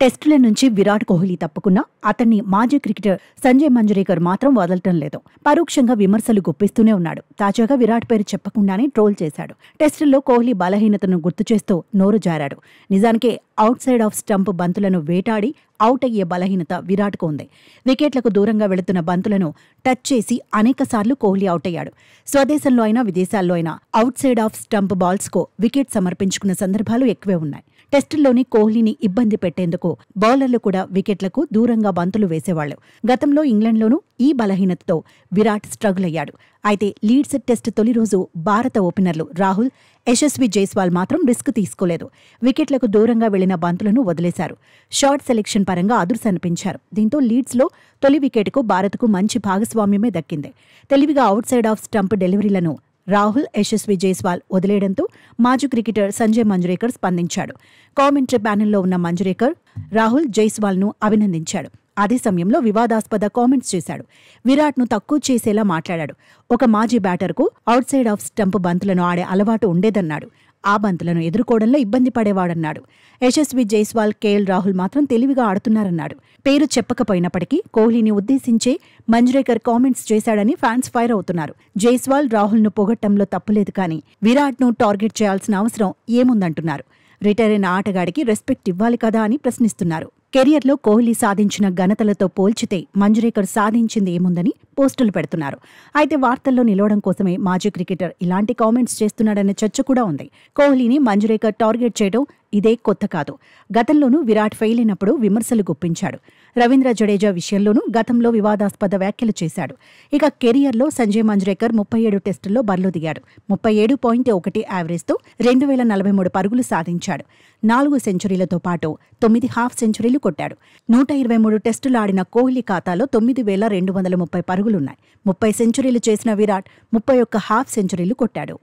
టెస్టుల నుంచి విరాట్ కోహ్లీ తప్పుకున్నా అతన్ని మాజీ క్రికెటర్ సంజయ్ మంజ్రేకర్ మాత్రం వదలటం లేదు. పరోక్షంగా విమర్శలు గుప్పిస్తూనే ఉన్నాడు. తాజాగా విరాట్ పేరు చెప్పకుండానే ట్రోల్ చేశాడు. టెస్టుల్లో కోహ్లీ బలహీనతను గుర్తు చేస్తూ నోరు జారాడు. నిజానికి అవుట్ సైడ్ ఆఫ్ స్టంప్ బంతులను వేటాడి అవుట్ అయ్యే బలహీనత విరాట్కు ఉంది. వికెట్లకు దూరంగా వెళుతున్న బంతులను టచ్ చేసి అనేకసార్లు కోహ్లీ అవుట్ అయ్యాడు. స్వదేశంలో అయినా విదేశాల్లో అయినా అవుట్ సైడ్ ఆఫ్ స్టంప్ బాల్స్కు వికెట్ సమర్పించుకున్న సందర్భాలు ఎక్కువే ఉన్నాయి. టెస్టుల్లోని కోహ్లీని ఇబ్బంది పెట్టేందుకు బౌలర్లు కూడా వికెట్లకు దూరంగా బంతులు వేసేవాళ్లు. గతంలో ఇంగ్లండ్లోనూ ఈ బలహీనతతో విరాట్ స్ట్రగుల్ అయ్యాడు. అయితే లీడ్స్ టెస్ట్ తొలి రోజు భారత ఓపెనర్లు రాహుల్, యశస్వి జైస్వాల్ మాత్రం రిస్క్ తీసుకోలేదు. వికెట్లకు దూరంగా వెళ్లిన బంతులను వదిలేశారు. షాట్ సెలెక్షన్ పరంగా అదుర్సనిపించారు. దీంతో లీడ్స్లో తొలి వికెట్కు భారత్కు మంచి భాగస్వామ్యమే దక్కింది. తెలివిగా అవుట్ సైడ్ ఆఫ్ స్టంప్ డెలివరీలను రాహుల్, యశస్వి జైస్వాల్ వదిలేయడంతో మాజీ క్రికెటర్ సంజయ్ మంజ్రేకర్ స్పందించాడు. కామెంటరీ ప్యానెల్లో ఉన్న మంజ్రేకర్ రాహుల్, జైస్వాల్ను అభినందించాడు. అదే సమయంలో వివాదాస్పద కామెంట్స్ చేశాడు. విరాట్ను తక్కువ చేసేలా మాట్లాడాడు. ఒక మాజీ బ్యాటర్కు అవుట్ సైడ్ ఆఫ్ స్టంప్ బంతులను ఆడే అలవాటు ఉండేదన్నాడు. ఆ బంతులను ఎదుర్కోవడంలో ఇబ్బంది పడేవాడన్నాడు. యశస్వి జైస్వాల్, కేఎల్ రాహుల్ మాత్రం తెలివిగా ఆడుతున్నారన్నాడు. పేరు చెప్పకపోయినప్పటికీ కోహ్లీని ఉద్దేశించే మంజ్రేకర్ కామెంట్స్ చేశాడని ఫ్యాన్స్ ఫైర్ అవుతున్నారు. జైస్వాల్, రాహుల్ను పొగట్టంలో తప్పులేదు, కానీ విరాట్ను టార్గెట్ చేయాల్సిన అవసరం ఏముందంటున్నారు. రిటైర్ అయిన ఆటగాడికి రెస్పెక్ట్ ఇవ్వాలి కదా అని ప్రశ్నిస్తున్నారు. కెరియర్లో కోహ్లీ సాధించిన ఘనతలతో పోల్చితే మంజ్రేకర్ సాధించింది ఏముందని పోస్టులు పెడుతున్నారు. అయితే వార్తల్లో నిలవడం కోసమే మాజీ క్రికెటర్ ఇలాంటి కామెంట్స్ చేస్తున్నాడనే చర్చ కూడా ఉంది. కోహ్లీని మంజ్రేకర్ టార్గెట్ చేయడం ఇదే కొత్త కాదు. గతంలోనూ విరాట్ ఫెయిల్ అయినప్పుడు విమర్శలు గుప్పించాడు. రవీంద్ర జడేజా విషయంలోనూ గతంలో వివాదాస్పద వ్యాఖ్యలు చేశాడు. ఇక కెరియర్లో సంజయ్ మంజ్రేకర్ 37 టెస్టుల్లో బరిలో దిగాడు. 37.1 యావరేజ్తో 2043 పరుగులు సాధించాడు. 4 సెంచరీలతో పాటు 9 హాఫ్ సెంచరీలు కొట్టాడు. 123 టెస్టులు ఆడిన కోహ్లీ ఖాతాలో 9230 పరుగులున్నాయి. 30 సెంచరీలు చేసిన విరాట్ 31 హాఫ్ సెంచరీలు కొట్టాడు.